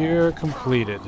Cure completed.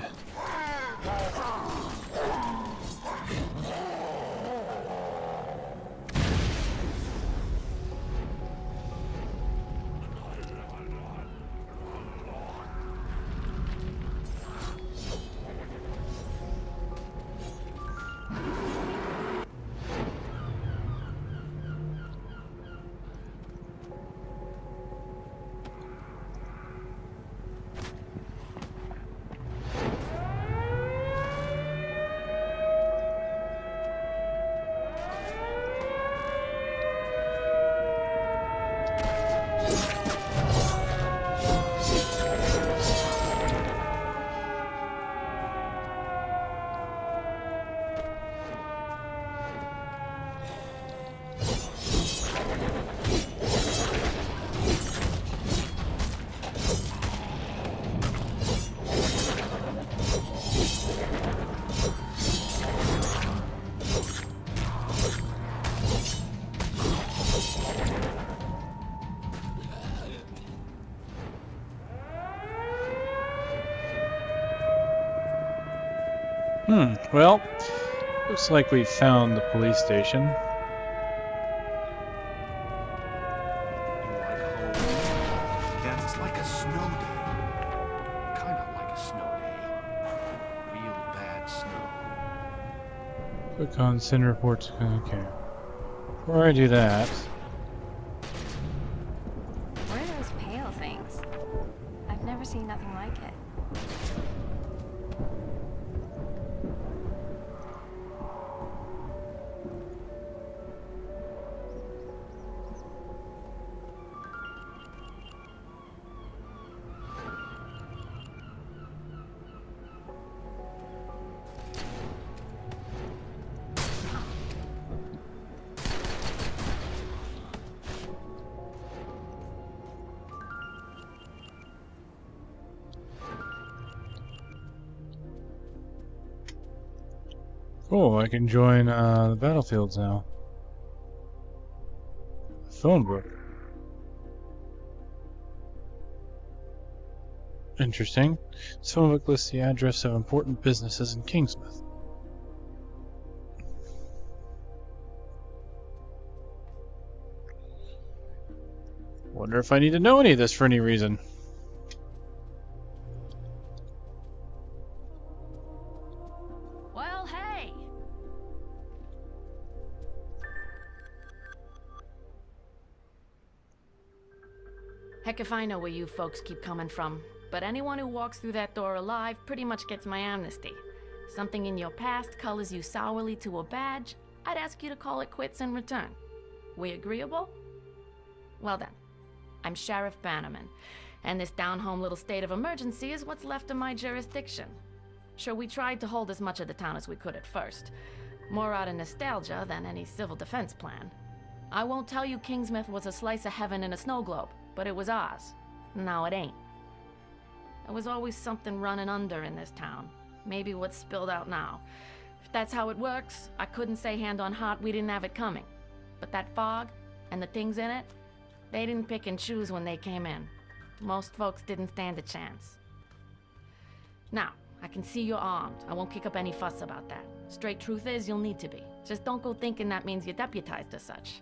Well, looks like we've found the police station. Yeah, it's like a snow day. Kind of like a snow day. Real bad snow. Click on send reports. Okay. Before I do that, What are those pale things? I've never seen nothing like it. cool, I can join the battlefields now. Phone book. Interesting. This phone book lists the address of important businesses in Kingsmouth. Wonder if I need to know any of this for any reason. Well, hey! Heck if I know where you folks keep coming from, but anyone who walks through that door alive pretty much gets my amnesty. Something in your past colors you sourly to a badge, I'd ask you to call it quits in return. We agreeable? Well then, I'm Sheriff Bannerman, and this down-home little state of emergency is what's left of my jurisdiction. Sure, we tried to hold as much of the town as we could at first. More out of nostalgia than any civil defense plan. I won't tell you Kingsmouth was a slice of heaven in a snow globe, but it was ours. Now it ain't. There was always something running under in this town. Maybe what's spilled out now. If that's how it works, I couldn't say hand on heart we didn't have it coming. But that fog, and the things in it, they didn't pick and choose when they came in. Most folks didn't stand a chance. Now, I can see you're armed. I won't kick up any fuss about that. Straight truth is, you'll need to be. Just don't go thinking that means you're deputized as such.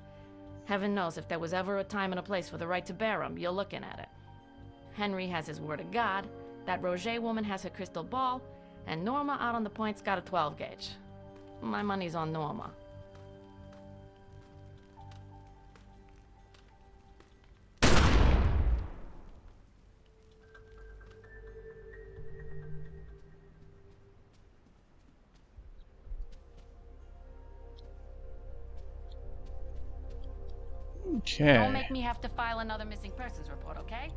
Heaven knows if there was ever a time and a place for the right to bear 'em, you're looking at it. Henry has his word of God, that Roger woman has her crystal ball, and Norma out on the point's got a 12 gauge. My money's on Norma. Okay. Don't make me have to file another missing persons report, okay?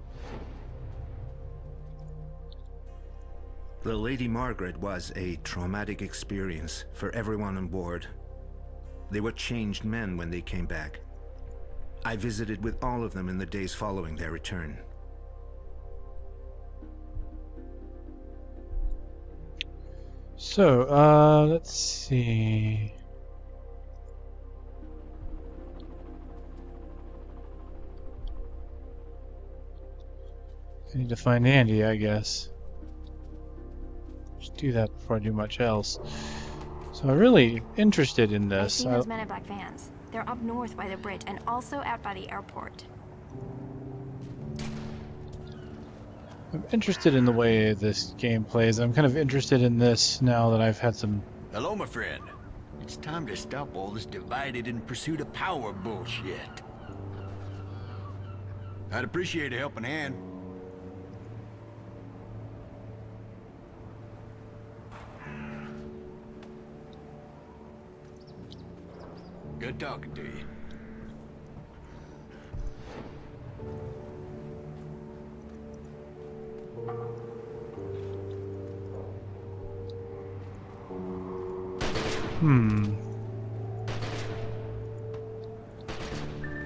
The Lady Margaret was a traumatic experience for everyone on board. They were changed men when they came back. I visited with all of them in the days following their return. So, let's see. I need to find Andy, I guess. Just do that before I do much else. So I'm really interested in I've this. seen those men in black vans. They're up north by the bridge and also out by the airport. I'm interested in the way this game plays. I'm kind of interested in this now that I've had some... Hello, my friend. It's time to stop all this divided in pursuit of power bullshit. I'd appreciate a helping hand. Good talking to you.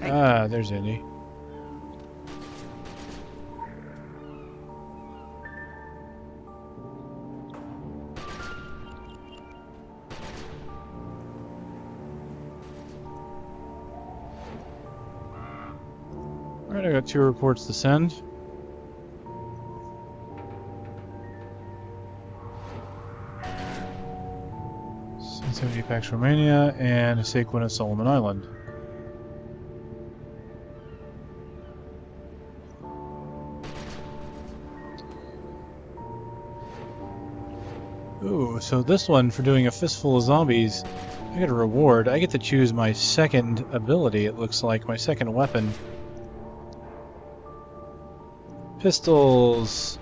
Ah, there's Indy. Alright, I got 2 reports to send. C-70 Pax Romania and Sequin Solomon Island. Ooh, so this one, for doing a fistful of zombies, I get a reward. I get to choose my second ability, it looks like, my second weapon. Pistols,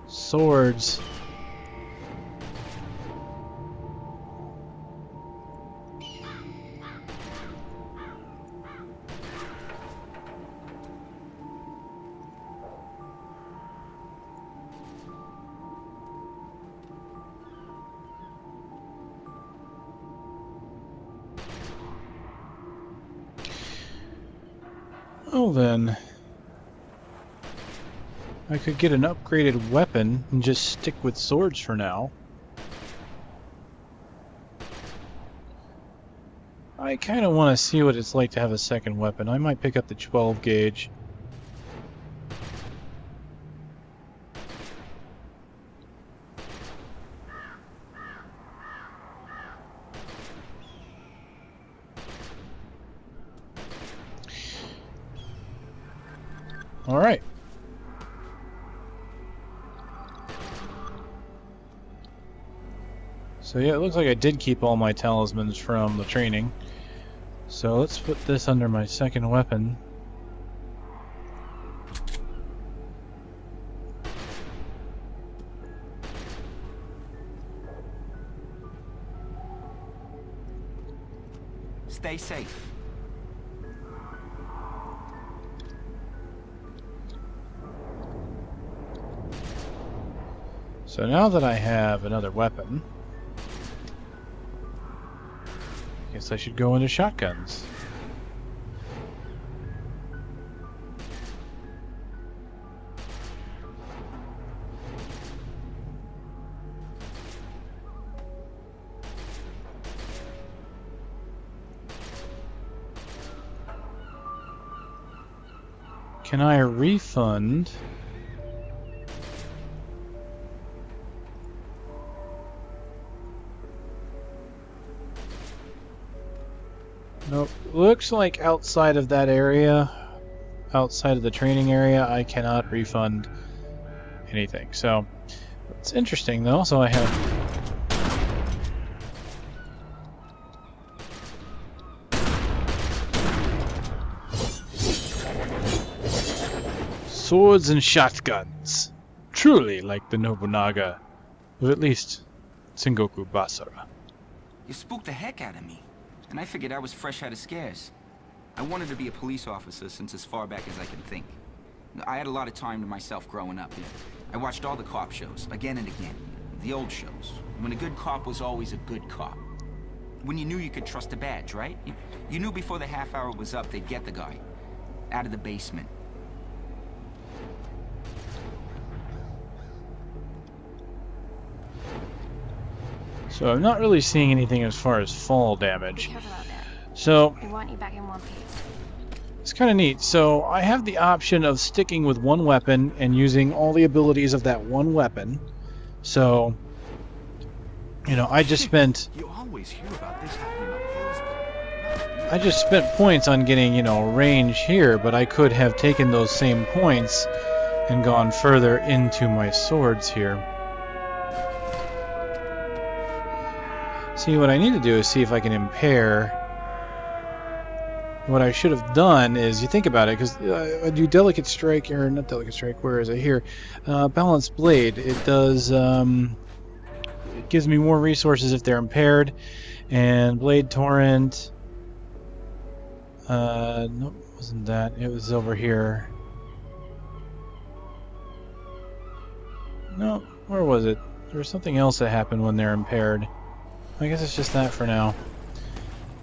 swords. Oh, then I could get an upgraded weapon and just stick with swords for now. I kind of want to see what it's like to have a second weapon. I might pick up the 12 gauge. All right. So yeah, it looks like I did keep all my talismans from the training. So let's put this under my second weapon. Stay safe. So now that I have another weapon, I guess I should go into shotguns. Can I refund? Nope. Looks like outside of that area, outside of the training area, I cannot refund anything. So, it's interesting though. So I have... swords and shotguns. Truly like the Nobunaga of at least Sengoku Basara. You spooked the heck out of me. And I figured I was fresh out of scares. I wanted to be a police officer since as far back as I can think. I had a lot of time to myself growing up. I watched all the cop shows, again and again. The old shows. When a good cop was always a good cop. When you knew you could trust a badge, right? You knew before the half hour was up, they'd get the guy. Out of the basement. So I'm not really seeing anything as far as fall damage. Be careful out there. So We want you back in one piece. it's kind of neat. So I have the option of sticking with one weapon and using all the abilities of that one weapon. So You know, I just spent You always hear about this happening on Hillsborough. I just spent points on getting, you know, range here, but I could have taken those same points and gone further into my swords here. See, what I need to do is see if I can impair. What I should have done is, you think about it, because I do Delicate Strike, or not Delicate Strike, where is it? Here. Balanced Blade. It does, it gives me more resources if they're impaired. And Blade Torrent. No, it wasn't that. It was over here. No, where was it? There was something else that happened when they're impaired. I guess it's just that for now.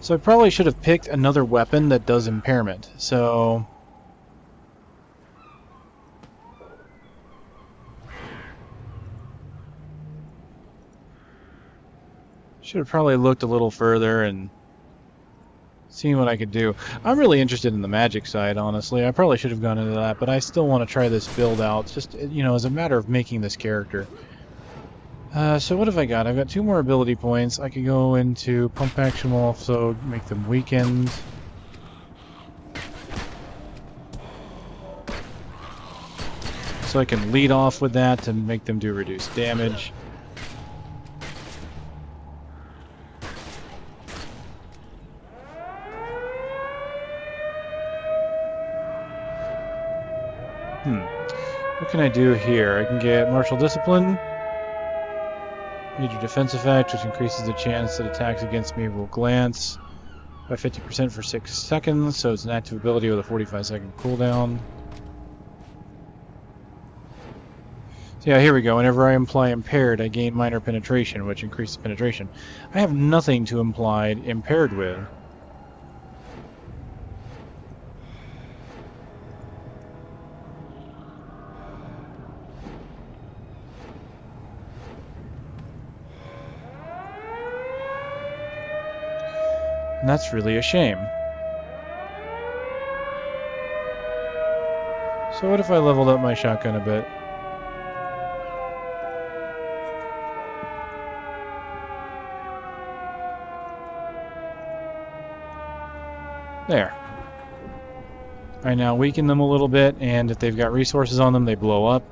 So I probably should have picked another weapon that does impairment. So should have probably looked a little further and seen what I could do. I'm really interested in the magic side, honestly. I probably should have gone into that, but I still want to try this build out, just, you know, as a matter of making this character. So what have I got? I've got 2 more ability points. I could go into Pump Action, will also make them weakened. So I can lead off with that to make them do reduced damage. What can I do here? I can get Martial Discipline. Major Defense Effect, which increases the chance that attacks against me will glance by 50% for 6 seconds, so it's an active ability with a 45-second cooldown. So yeah, here we go. Whenever I imply impaired, I gain minor penetration, which increases penetration. I have nothing to imply impaired with. And that's really a shame. So what if I leveled up my shotgun a bit? There. I now weaken them a little bit, and if they've got resources on them, they blow up,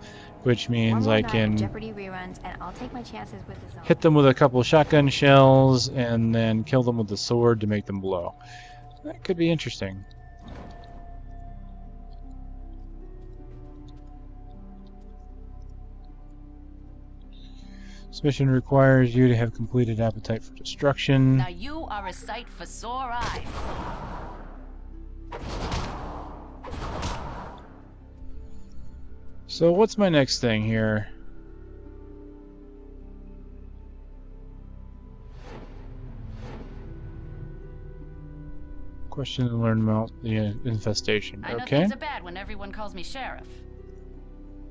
which means I can Jeopardy reruns, and I'll take my chances with the hit them with a couple of shotgun shells, and then kill them with the sword to make them blow. That could be interesting. This mission requires you to have completed Appetite for Destruction. Now you are a sight for sore eyes. So what's my next thing here? Question and learn about the infestation. I know Okay. things are bad when everyone calls me sheriff.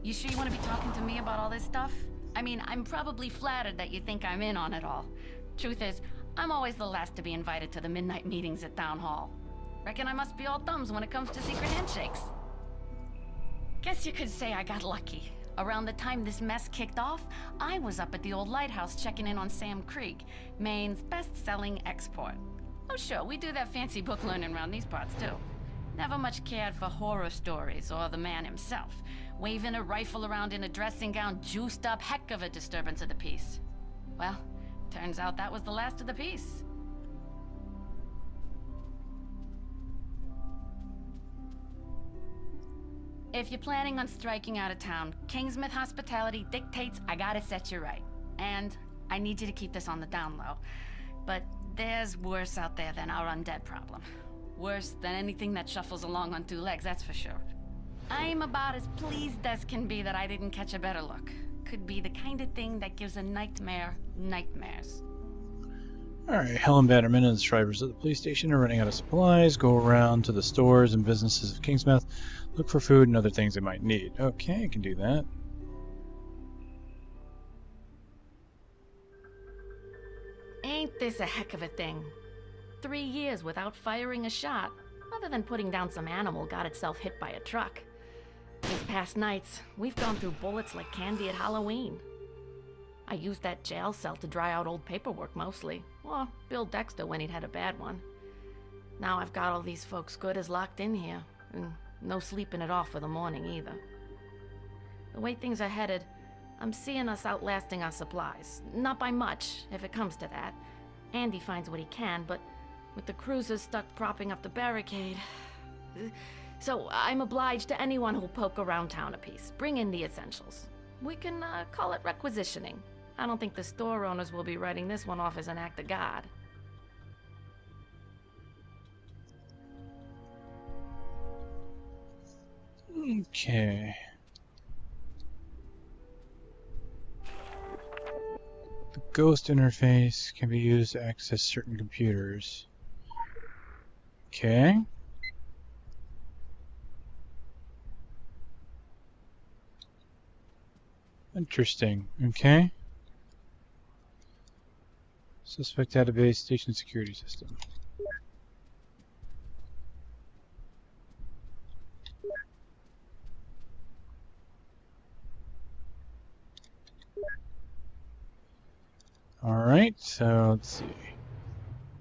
You sure you want to be talking to me about all this stuff? I mean, I'm probably flattered that you think I'm in on it all. Truth is, I'm always the last to be invited to the midnight meetings at Town Hall. Reckon I must be all thumbs when it comes to secret handshakes. Guess you could say I got lucky. Around the time this mess kicked off, I was up at the old lighthouse checking in on Sam Creek, Maine's best-selling export. Oh sure, we do that fancy book learning around these parts too. Never much cared for horror stories or the man himself. Waving a rifle around in a dressing gown, juiced up, heck of a disturbance of the peace. Well, turns out that was the last of the peace. If you're planning on striking out of town, Kingsmouth hospitality dictates I gotta set you right. And I need you to keep this on the down low. But there's worse out there than our undead problem. Worse than anything that shuffles along on 2 legs, that's for sure. I'm about as pleased as can be that I didn't catch a better look. Could be the kind of thing that gives a nightmare nightmares. Alright, Helen Bannerman and the drivers of the police station are running out of supplies. Go around to the stores and businesses of Kingsmouth. Look for food and other things they might need. Okay, I can do that. Ain't this a heck of a thing? 3 years without firing a shot, other than putting down some animal got itself hit by a truck. These past nights, we've gone through bullets like candy at Halloween. I used that jail cell to dry out old paperwork mostly. Well, Bill Dexter when he'd had a bad one. Now I've got all these folks good as locked in here, and no sleeping it off for the morning either. The way things are headed, I'm seeing us outlasting our supplies. Not by much, if it comes to that. Andy finds what he can, but with the cruisers stuck propping up the barricade... So I'm obliged to anyone who'll poke around town a piece. Bring in the essentials. We can call it requisitioning. I don't think the store owners will be writing this one off as an act of God. Okay. The ghost interface can be used to access certain computers. Okay. Interesting. Okay. Suspect database, station security system. Alright, so let's see.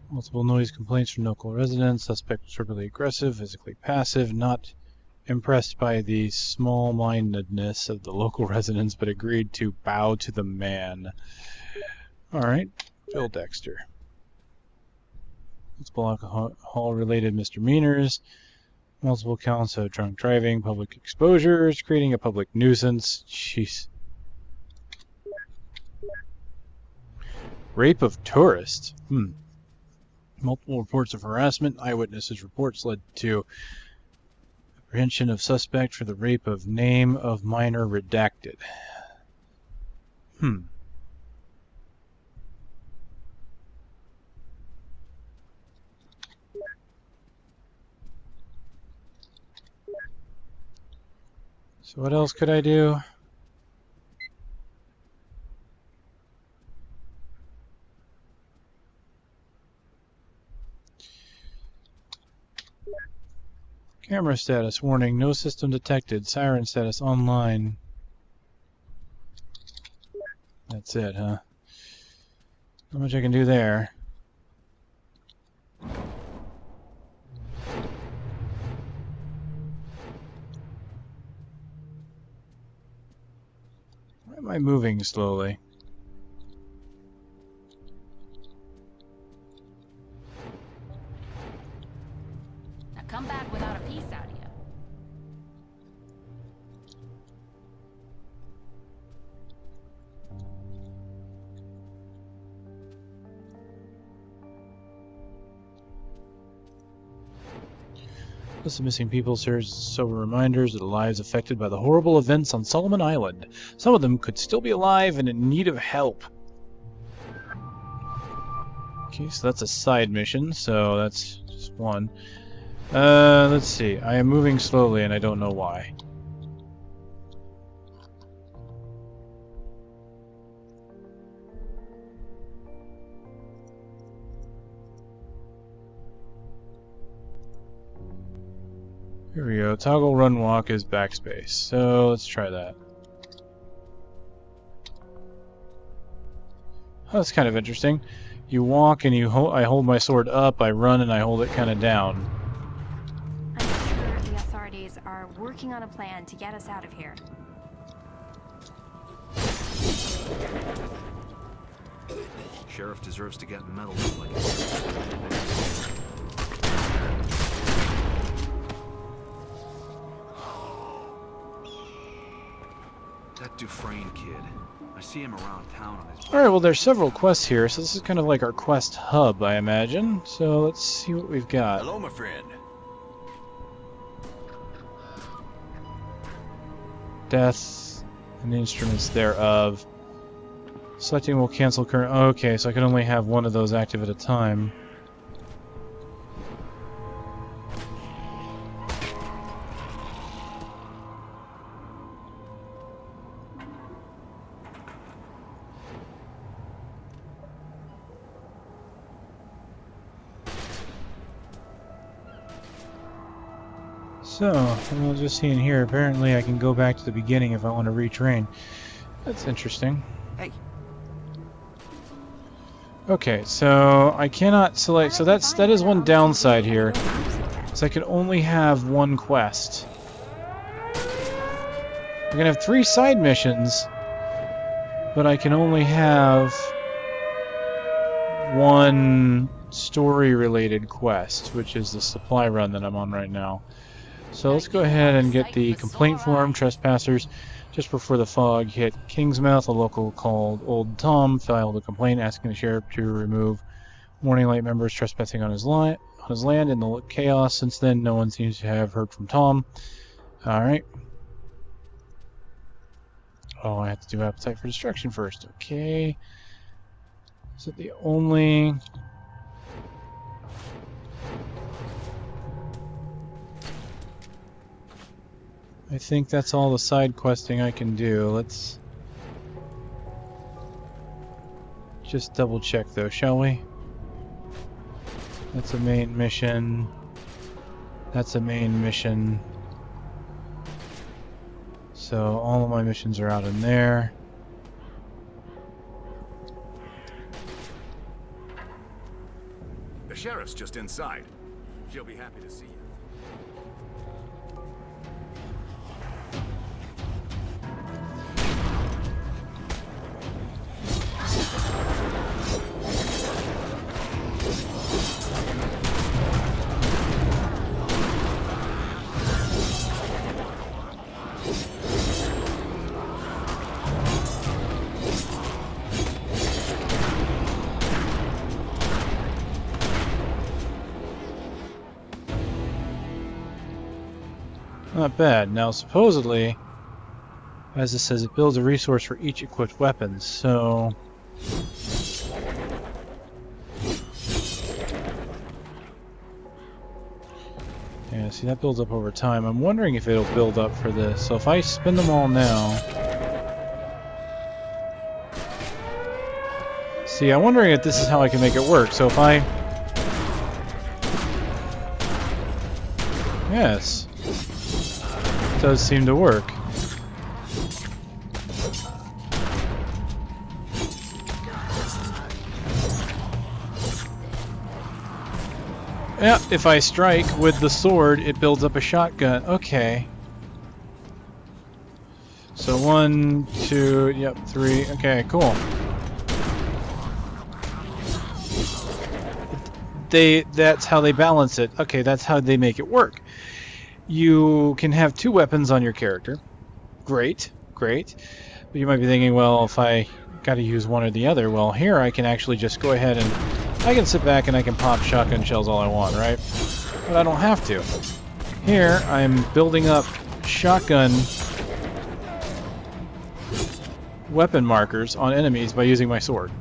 Multiple noise complaints from local residents. Suspect was verbally aggressive, physically passive, not impressed by the small-mindedness of the local residents, but agreed to bow to the man. Alright, Bill Dexter. Multiple alcohol-related misdemeanors, multiple counts of drunk driving, public exposures, creating a public nuisance. Jeez. Rape of tourist. Multiple reports of harassment. Eyewitnesses' reports led to apprehension of suspect for the rape of name of minor redacted. So what else could I do? Camera status, warning, no system detected, siren status online. That's it, huh? Not much I can do there. Why am I moving slowly? Now come back without a piece out of you. List of missing people serves sober reminders of the lives affected by the horrible events on Solomon Island. Some of them could still be alive and in need of help. Okay, so that's a side mission, so that's just one. Let's see. I am moving slowly and I don't know why. Here we go. Toggle run walk is backspace. So let's try that. Oh, that's kind of interesting. You walk and I hold my sword up, I run and I hold it kind of down. I'm sure the authorities are working on a plan to get us out of here. Sheriff deserves to get medaled like this. That Dufresne kid. I see him around town on his... Alright, well there's several quests here, so this is kind of like our quest hub, I imagine. So let's see what we've got. Hello, my friend. Death and the instruments thereof. Selecting will cancel current... Okay, so I can only have one of those active at a time. So, I was just seeing here, apparently I can go back to the beginning if I want to retrain. That's interesting. Hey, Okay, so I cannot select. So that is one downside here. So I can only have one quest. I can have 3 side missions, but I can only have one story-related quest, which is the supply run that I'm on right now. So let's go ahead and get the complaint form. Trespassers just before the fog hit Kingsmouth, a local called Old Tom filed a complaint asking the sheriff to remove Morning Light members trespassing on his land in the chaos. Since then, no one seems to have heard from Tom. Alright. Oh, I have to do Appetite for Destruction first. Okay. Is it the only... I think that's all the side questing I can do. Let's just double check though, shall we? That's a main mission. That's a main mission. So all of my missions are out in there. The sheriff's just inside. She'll be happy to see you. Not bad. Now, supposedly, as it says, it builds a resource for each equipped weapon, so... Yeah, see, that builds up over time. I'm wondering if it'll build up for this. So if I spin them all now... See, I'm wondering if this is how I can make it work. So if I... Yes. It does seem to work. Yeah, if I strike with the sword, it builds up a shotgun. Okay. So 1, 2, yep, 3. Okay, cool. That's how they balance it. Okay, that's how they make it work. You can have 2 weapons on your character. Great, great. But you might be thinking, well, if I got to use one or the other, well, here I can actually just go ahead and I can sit back and I can pop shotgun shells all I want, right? But I don't have to. Here, I'm building up shotgun weapon markers on enemies by using my sword.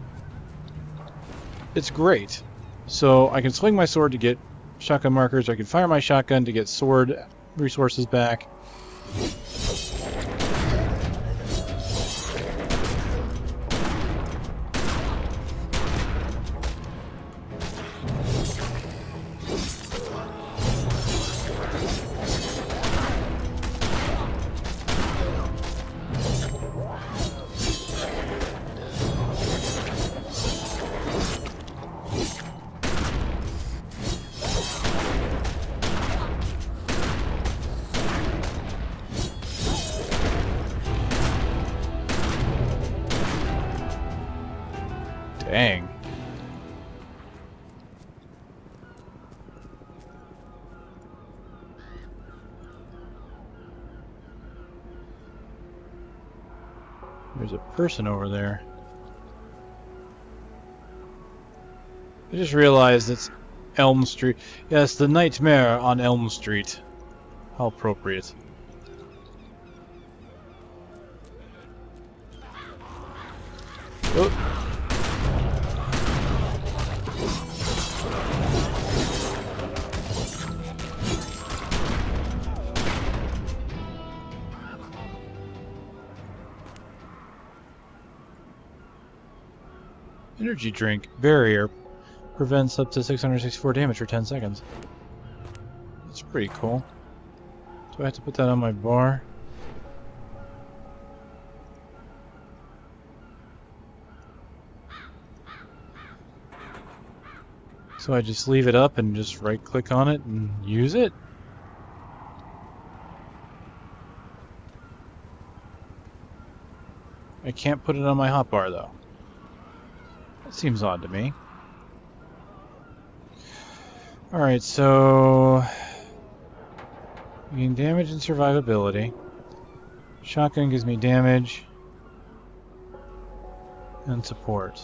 It's great. So I can swing my sword to get shotgun markers, or I can fire my shotgun to get sword resources back. Dang. There's a person over there. I just realized it's Elm Street. Yes, the Nightmare on Elm Street. How appropriate. Oh. Energy drink. Barrier. Prevents up to 664 damage for 10 seconds. That's pretty cool. Do I have to put that on my bar? So I just leave it up and just right-click on it and use it? I can't put it on my hotbar though. That seems odd to me. Alright, so... gain damage and survivability. Shotgun gives me damage and support.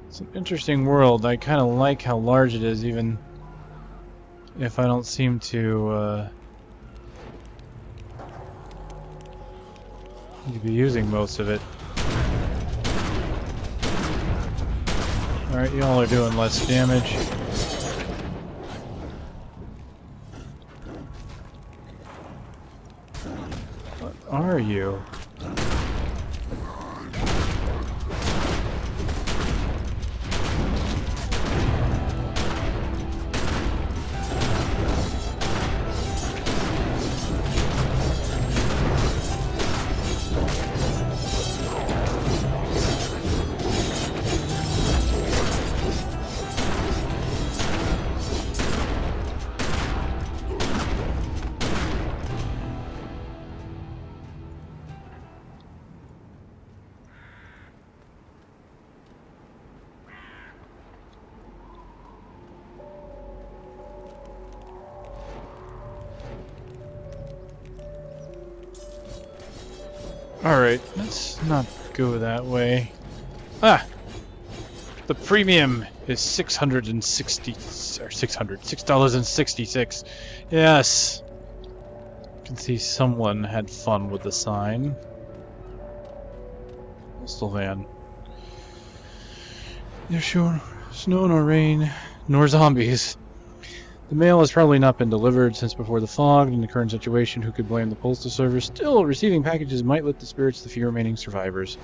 It's an interesting world. I kind of like how large it is, even if I don't seem to be using most of it. Alright, y'all are doing less damage. What are you? Alright, let's not go that way. Ah! The premium is $6.66. Yes! You can see someone had fun with the sign. Postal van. There's sure snow nor rain, nor zombies. The mail has probably not been delivered since before the fog. In the current situation, who could blame the postal service? Still, receiving packages might lift the spirits of the few remaining survivors.